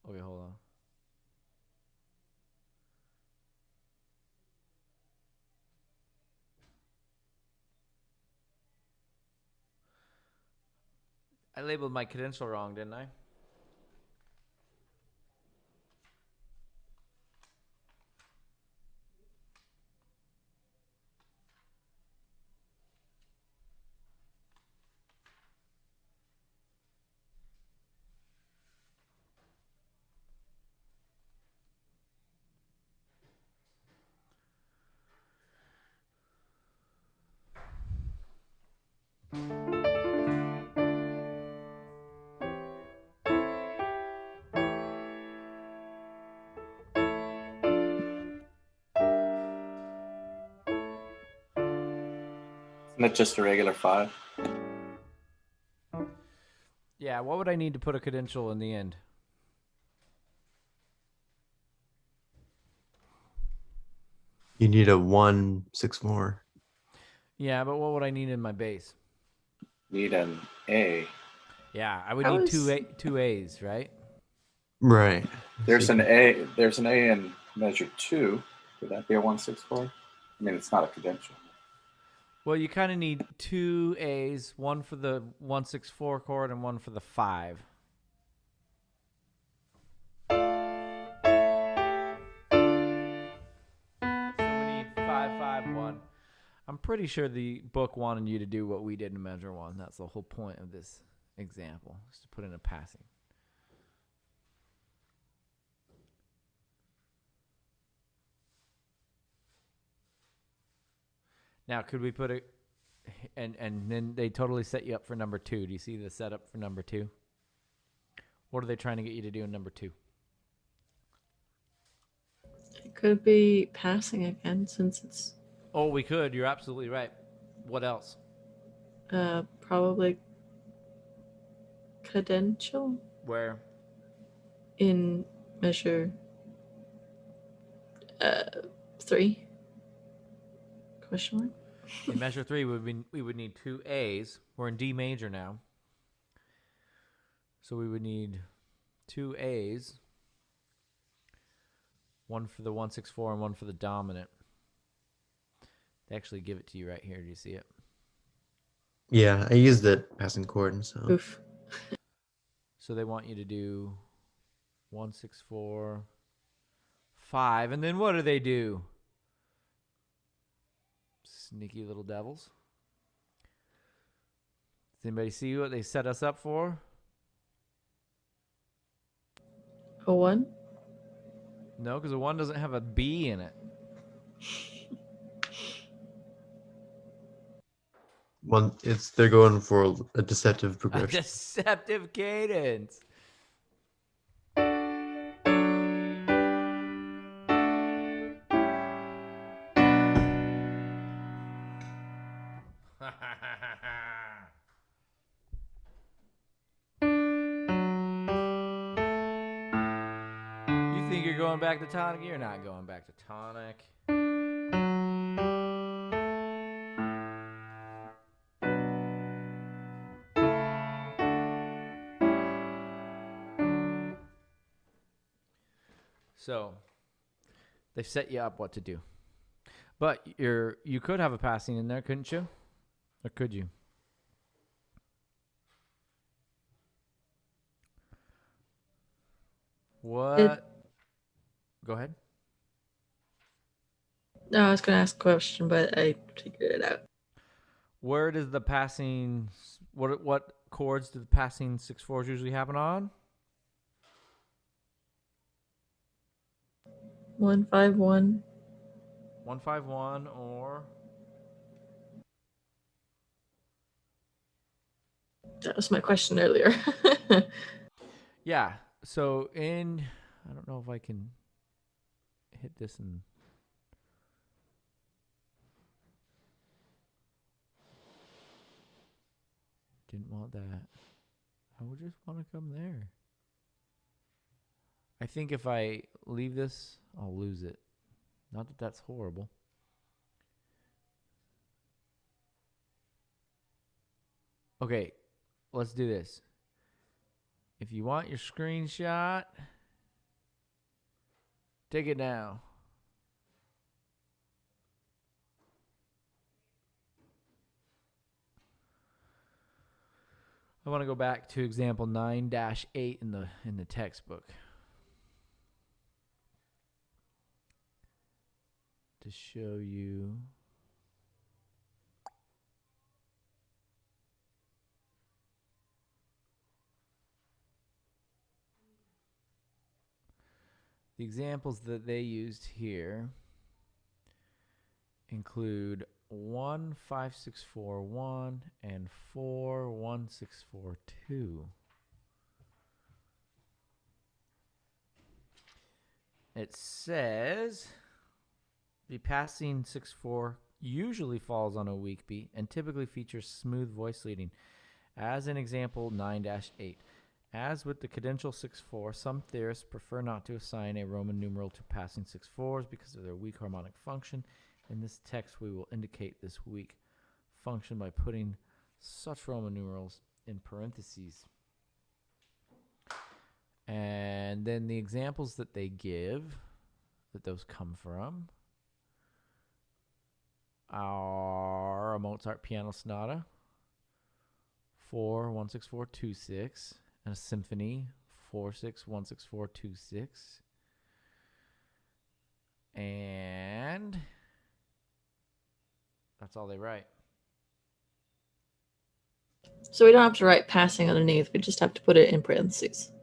Okay, hold on. I labeled my credential wrong, didn't I? Isn't it just a regular 5? Yeah, what would I need to put a credential in the end? You need a 1/6/4. Yeah, but what would I need in my bass? Need an A. Yeah, I would How need is- two A's, right? Right. There's an A in measure 2. Would that be a 164? I mean, it's not a credential. Well, you kind of need 2 A's, one for the 164 chord and one for the 5. So we need 551. I'm pretty sure the book wanted you to do what we did in measure 1. That's the whole point of this example, is to put in a passing. Now, could we put a and then they totally set you up for number 2. Do you see the setup for number 2? What are they trying to get you to do in number 2? It could be passing again since it's Oh, we could. You're absolutely right. What else? probably credential Where? in measure 3? Question mark? In measure 3, we would need 2 A's. We're in D major now. So we would need 2 A's. One for the 164 and one for the dominant. They actually give it to you right here. Do you see it? Yeah, I used that passing chord, so Oof. So they want you to do 164, 5, and then what do they do? Sneaky little devils. Does anybody see what they set us up for? A 1? No, because the 1 doesn't have a B in it. they're going for a deceptive A progression. deceptive cadence. You think you're going back to tonic? You're not going back to tonic. So they've set you up what to do. But you could have a passing in there, couldn't you? Or could you? What? Go ahead. No, I was going to ask a question, but I figured it out. Where does the passing? What chords do the passing 6/4s usually happen on? 151. 151 or That was my question earlier. yeah. So I don't know if I can hit this and didn't want that. I would just want to come there. I think if I leave this, I'll lose it. Not that that's horrible. Okay, let's do this. If you want your screenshot, take it now. I want to go back to example 9-8 in the textbook to show you. The examples that they used here include 15641 and 41642. It says the passing 6/4 usually falls on a weak beat and typically features smooth voice leading, as in example 9-8. As with the cadential 6/4, some theorists prefer not to assign a Roman numeral to passing 6/4s because of their weak harmonic function. In this text, we will indicate this weak function by putting such Roman numerals in parentheses. And then the examples that they give, that those come from, are a Mozart piano sonata, 4-164-2-6, and a symphony, 4-6-1-6-4-2-6. And that's all they write. So we don't have to write passing underneath. We just have to put it in parentheses.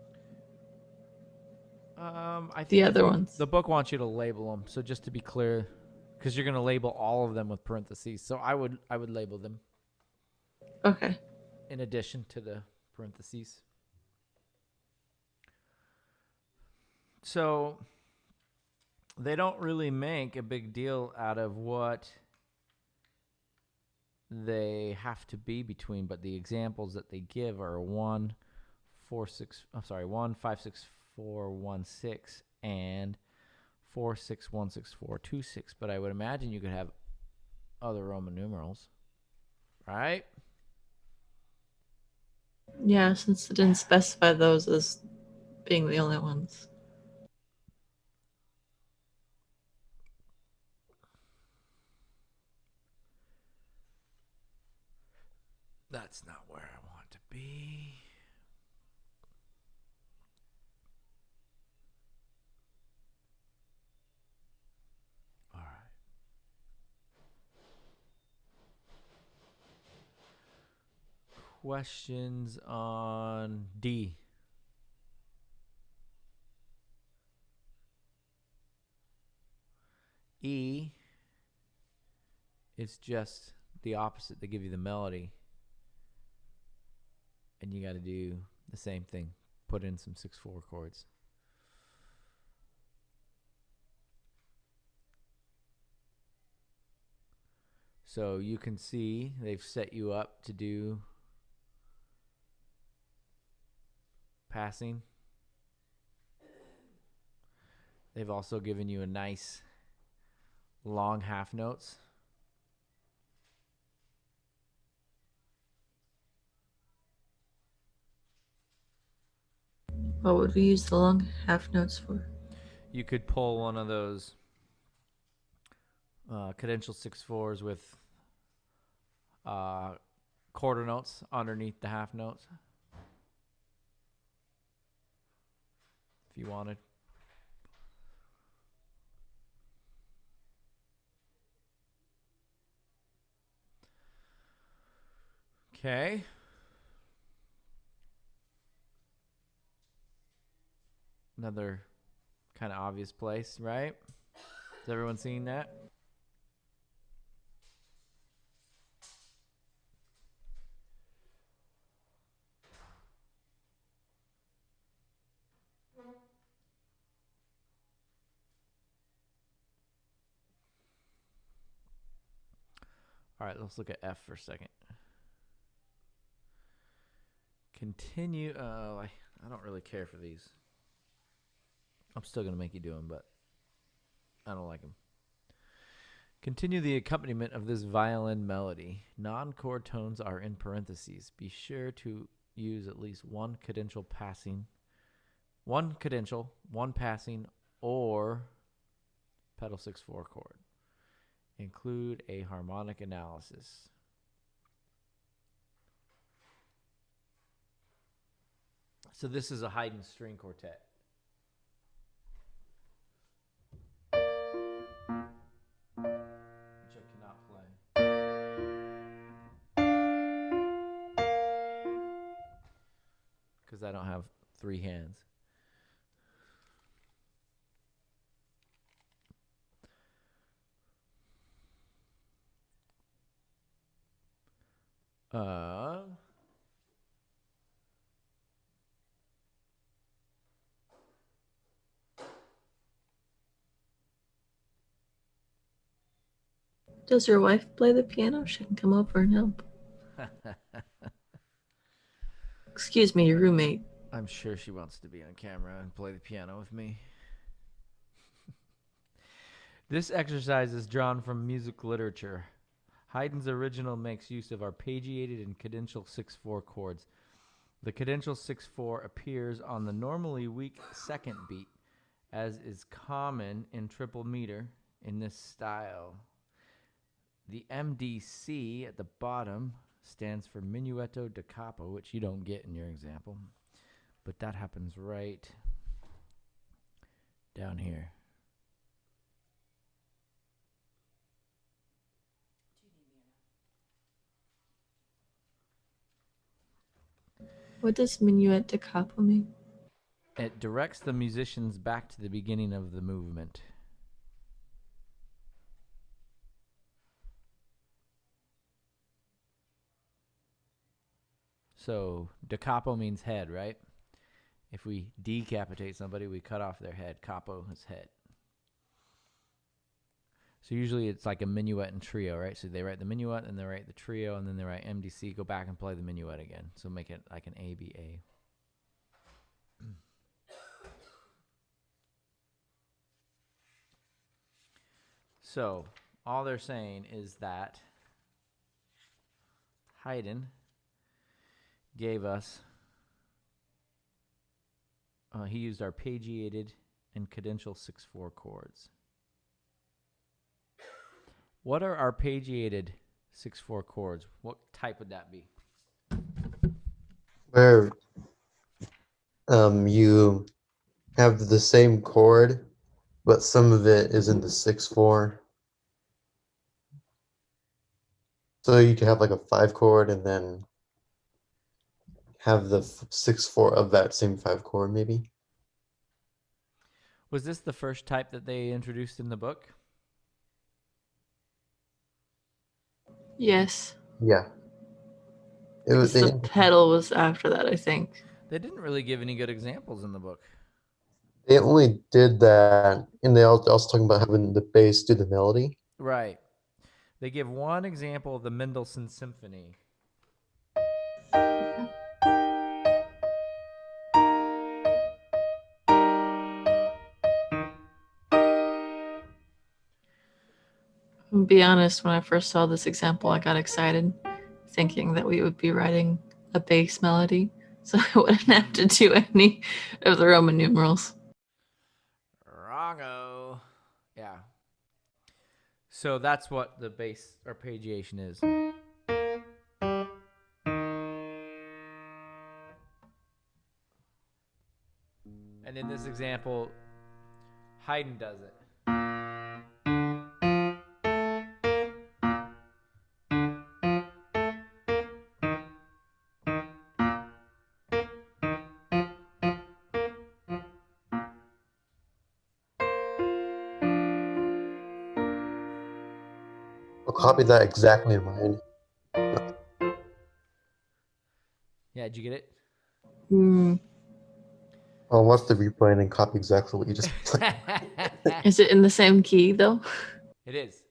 I think The other ones. the book wants you to label them. So just to be clear, because you're going to label all of them with parentheses. So I would label them Okay. in addition to the parentheses. So they don't really make a big deal out of what they have to be between, but the examples that they give are 1-5-6-4-1-6 and 4-6-1-6-4-2-6. But I would imagine you could have other Roman numerals, right? Yeah, since it didn't specify those as being the only ones. That's not where I want to be. All right. Questions on D. E is just the opposite. They give you the melody. And you got to do the same thing. Put in some 6/4 chords. So you can see they've set you up to do passing. They've also given you a nice long half notes. What would we use the long half notes for? You could pull one of those cadential 6/4s with quarter notes underneath the half notes if you wanted. Okay. Another kind of obvious place, right? Has everyone seen that? All right, let's look at F for a second. Continue. I don't really care for these. I'm still going to make you do them, but I don't like them. Continue the accompaniment of this violin melody. Non-chord tones are in parentheses. Be sure to use at least one cadential, one passing, or pedal 6/4 chord. Include a harmonic analysis. So this is a Haydn string quartet. Which I cannot play. Because I don't have 3 hands. Does your wife play the piano? She can come over and help. Excuse me, your roommate. I'm sure she wants to be on camera and play the piano with me. This exercise is drawn from music literature. Haydn's original makes use of arpeggiated and cadential 6/4 chords. The cadential 6/4 appears on the normally weak second beat, as is common in triple meter in this style. The MDC at the bottom stands for Minuetto da Capo, which you don't get in your example. But that happens right down here. What does minuet da capo mean? It directs the musicians back to the beginning of the movement. So, da capo means head, right? If we decapitate somebody, we cut off their head. Capo is head. So usually it's like a minuet and trio, right? So they write the minuet, and they write the trio, and then they write MDC, go back and play the minuet again. So make it like an ABA. So all they're saying is that Haydn gave us, he used arpeggiated and cadential 6/4 chords. What are arpeggiated 6/4 chords? What type would that be? Where you have the same chord, but some of it is in the 6/4. So you could have like a 5 chord and then have the 6/4 of that same 5 chord, maybe. Was this the first type that they introduced in the book? Yes. Yeah. It was The pedal was after that, I think. They didn't really give any good examples in the book. they only did that, and they also talking about having the bass do the melody. Right. They give one example of the Mendelssohn Symphony. To be honest, when I first saw this example, I got excited, thinking that we would be writing a bass melody, so I wouldn't have to do any of the Roman numerals. Wrongo. Yeah. So that's what the bass arpeggiation is. And in this example, Haydn does it. I'll copy that exactly in mine. Yeah, did you get it? I'll watch the replay and then copy exactly what you just played. Is it in the same key, though? It is.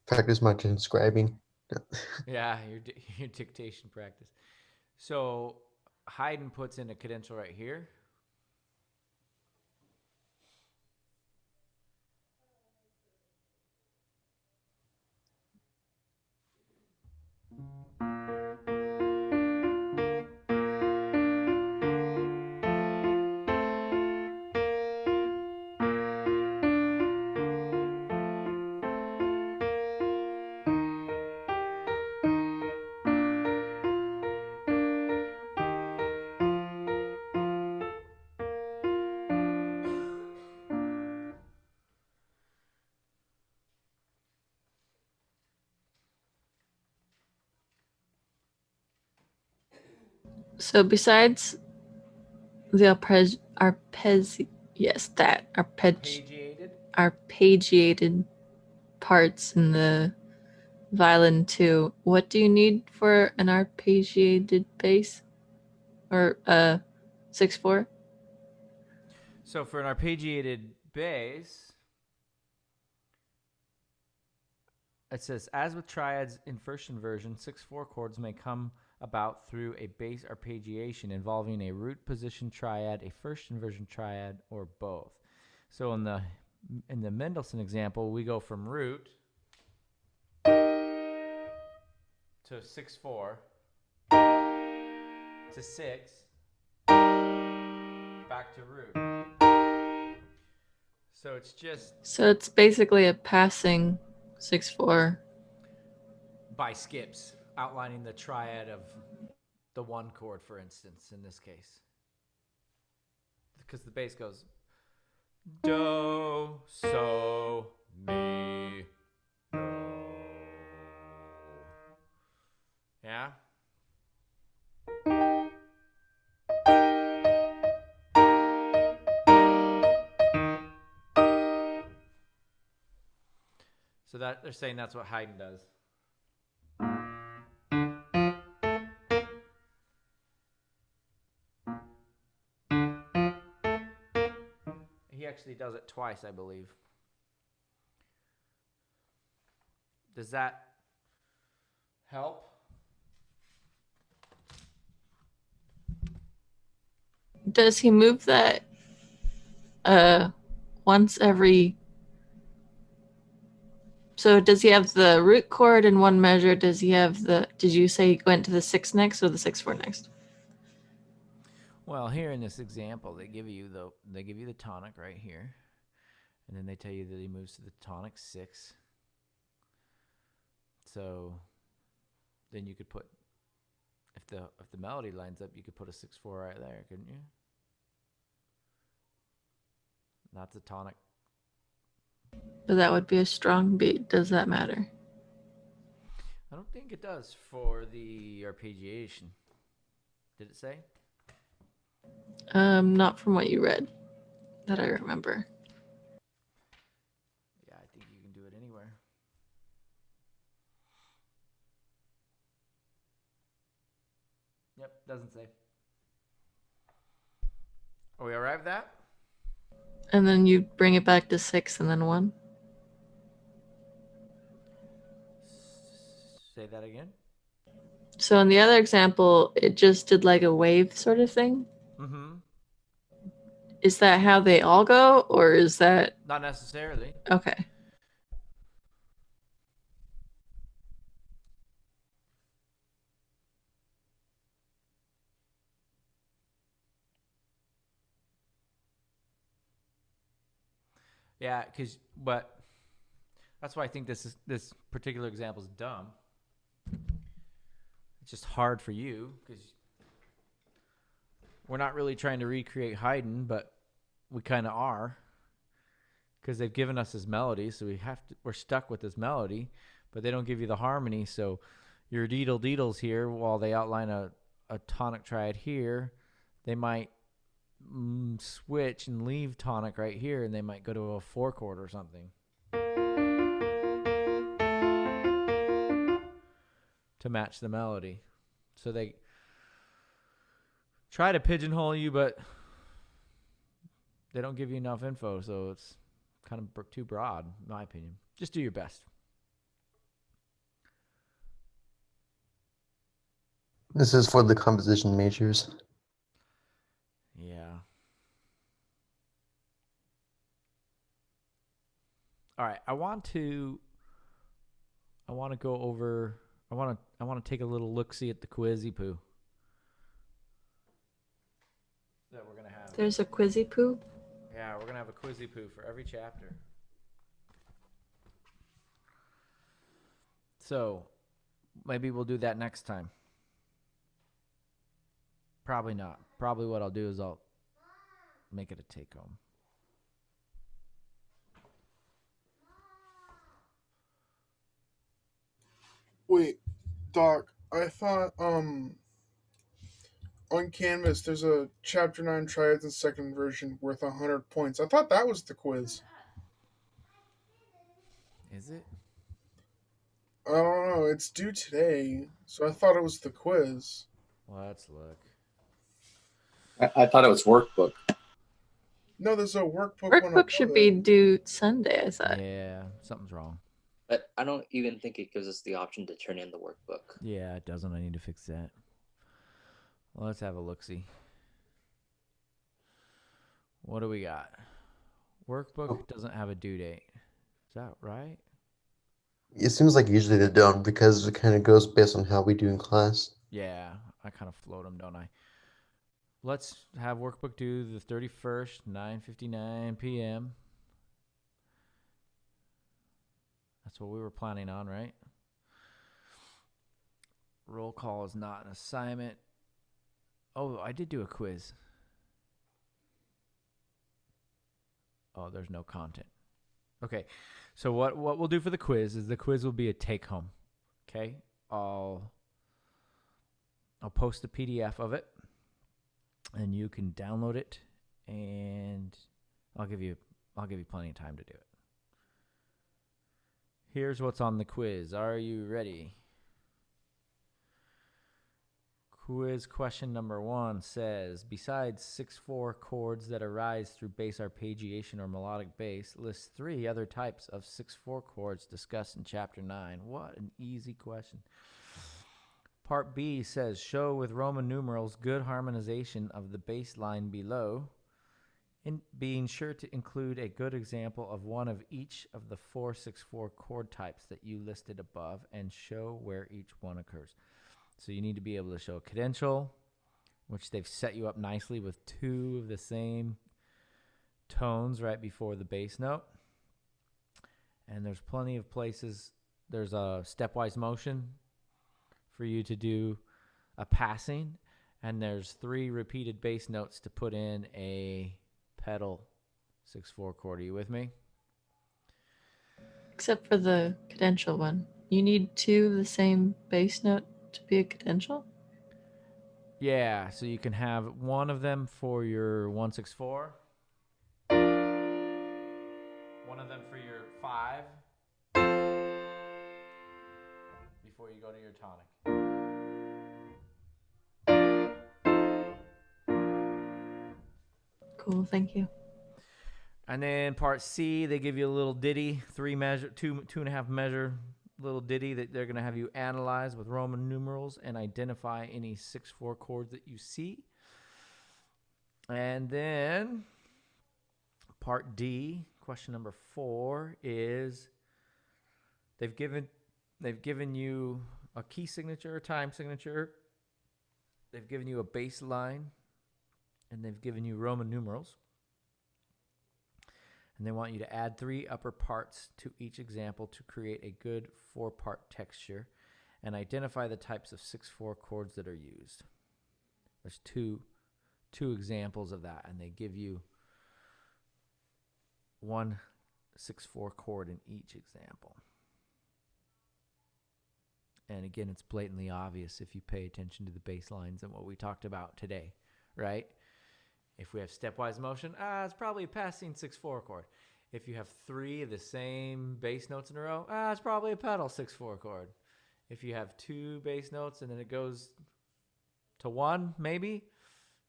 Practice my transcribing. Yeah, your dictation practice. So Haydn puts in a cadential right here. So besides the arpeggiated parts in the violin too, what do you need for an arpeggiated bass or 6/4? So for an arpeggiated bass, it says, as with triads in first inversion, 6/4 chords may come about through a bass arpeggiation involving a root position triad, a first inversion triad, or both. So in the Mendelssohn example, we go from root to 6/4 to 6 back to root. So it's just So it's basically a passing 6/4 by skips, outlining the triad of the one chord, for instance, in this case. Because the bass goes do, so, mi, do. Yeah? So that they're saying that's what Haydn does. He actually does it twice, I believe. Does that help? Does he move that once every... So does he have the root chord in one measure? Does he have the... Did you say he went to the 6 next or the 6/4 next? Well, here in this example, they give you the tonic right here, and then they tell you that he moves to the tonic 6. So then you could put, if the melody lines up, you could put a 6/4 right there, couldn't you? That's a tonic. But that would be a strong beat. Does that matter? I don't think it does for the arpeggiation. Did it say? Not from what you read that I remember. Yeah, I think you can do it anywhere. Yep, doesn't say. Are we all right with that? And then you bring it back to 6 and then 1. Say that again. So in the other example, it just did like a wave sort of thing. Mm-hmm. Is that how they all go, or is that... Not necessarily. Okay. Yeah, but that's why I think this particular example is dumb. It's just hard for you because we're not really trying to recreate Haydn, but we kind of are because they've given us this melody, so we're stuck with this melody, but they don't give you the harmony. So your deedle-deedles here, while they outline a tonic triad here, they might switch and leave tonic right here, and they might go to a 4 chord or something to match the melody. So they try to pigeonhole you, but they don't give you enough info, so it's kind of too broad, in my opinion. Just do your best. This is for the composition majors. Yeah. All right, I want to go over. I want to take a little look-see at the quizzy poo that we're gonna have. There's a quizzy poo? Yeah, we're gonna have a quizzy poo for every chapter. So maybe we'll do that next time. Probably not. Probably what I'll do is I'll make it a take-home. Wait, Doc, I thought on Canvas there's a chapter 9 triads and second version worth 100 points. I thought that was the quiz. Is it? I don't know, it's due today, so I thought it was the quiz. Well, let's look. I thought it was workbook. No, there's a workbook. Workbook should be due Sunday, I thought. Yeah, something's wrong. But I don't even think it gives us the option to turn in the workbook. Yeah, it doesn't. I need to fix that. Well, let's have a look-see. What do we got? Workbook doesn't have a due date. Is that right? It seems like usually they don't because it kind of goes based on how we do in class. Yeah, I kind of float them, don't I? Let's have workbook due the 31st, 9:59 p.m. That's what we were planning on, right? roll call is not an assignment. Oh, I did do a quiz. Oh, there's no content. Okay, so what we'll do for the quiz is the quiz will be a take-home. Okay, I'll post a PDF of it, and you can download it, and I'll give you plenty of time to do it. Here's what's on the quiz. Are you ready? Quiz question number 1 says, besides 6/4 chords that arise through bass arpeggiation or melodic bass, list 3 other types of 6/4 chords discussed in Chapter 9. What an easy question. Part B says, show with Roman numerals good harmonization of the bass line below, and being sure to include a good example of one of each of the 4 6/4 chord types that you listed above, and show where each one occurs. So you need to be able to show a cadential, which they've set you up nicely with 2 of the same tones right before the bass note. And there's plenty of places. There's a stepwise motion for you to do a passing. And there's 3 repeated bass notes to put in a pedal 6/4 chord. Are you with me? Except for the cadential one. You need 2 of the same bass note to be a cadential? Yeah, so you can have one of them for your 1/6/4, one of them for your 5, before you go to your tonic. Cool, thank you. And then part C, they give you a little ditty, 2.5 measure little ditty that they're going to have you analyze with Roman numerals and identify any 6/4 chords that you see. And then part D, question number 4 is they've given you a key signature, a time signature. They've given you a bass line, and they've given you Roman numerals. And they want you to add 3 upper parts to each example to create a good 4-part texture and identify the types of 6/4 chords that are used. There's two examples of that, and they give you 1 6/4 chord in each example. And again, it's blatantly obvious if you pay attention to the bass lines and what we talked about today, right? If we have stepwise motion, it's probably a passing 6/4 chord. If you have 3 of the same bass notes in a row, it's probably a pedal 6/4 chord. If you have 2 bass notes and then it goes to 1, maybe,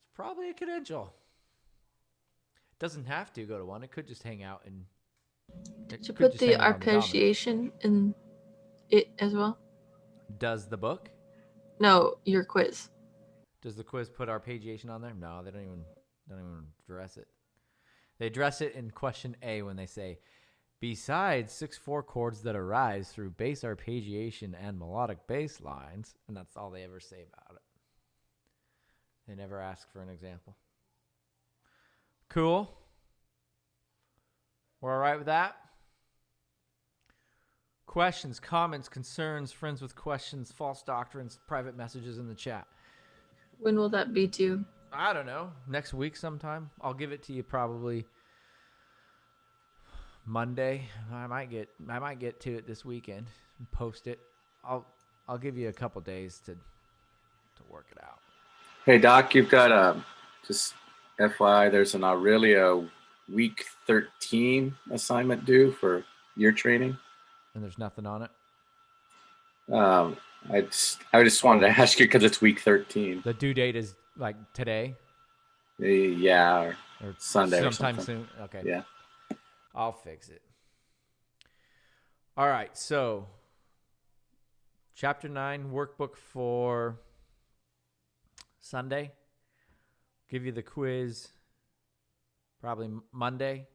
it's probably a cadential. It doesn't have to go to 1. It could just hang out and Did you put the arpeggiation in it as well? Does the book? No, your quiz. Does the quiz put arpeggiation on there? No, they don't even address it. They address it in question A when they say, besides 6/4 chords that arise through bass arpeggiation and melodic bass lines, and that's all they ever say about it. They never ask for an example. Cool. We're all right with that? Questions, comments, concerns, friends with questions, false doctrines, private messages in the chat. When will that be due? I don't know. Next week sometime. I'll give it to you probably Monday. I might get to it this weekend and post it. I'll give you a couple days to work it out. Hey Doc, you've got just FYI, there's an Aurelia week 13 assignment due for your training. And there's nothing on it? I just wanted to ask you because it's week 13. The due date is like today? Yeah, or Sunday sometime or something. soon. Okay. Yeah. I'll fix it. All right, so Chapter 9 workbook for Sunday. Give you the quiz probably Monday.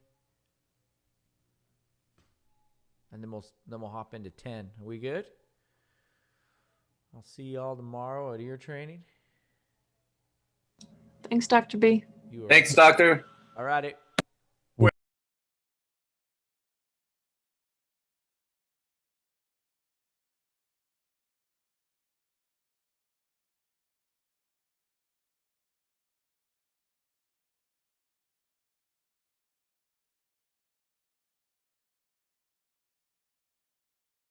And then we'll hop into 10. Are we good? I'll see you all tomorrow at ear training. Thanks, Dr. B. Thanks, Doctor. All righty.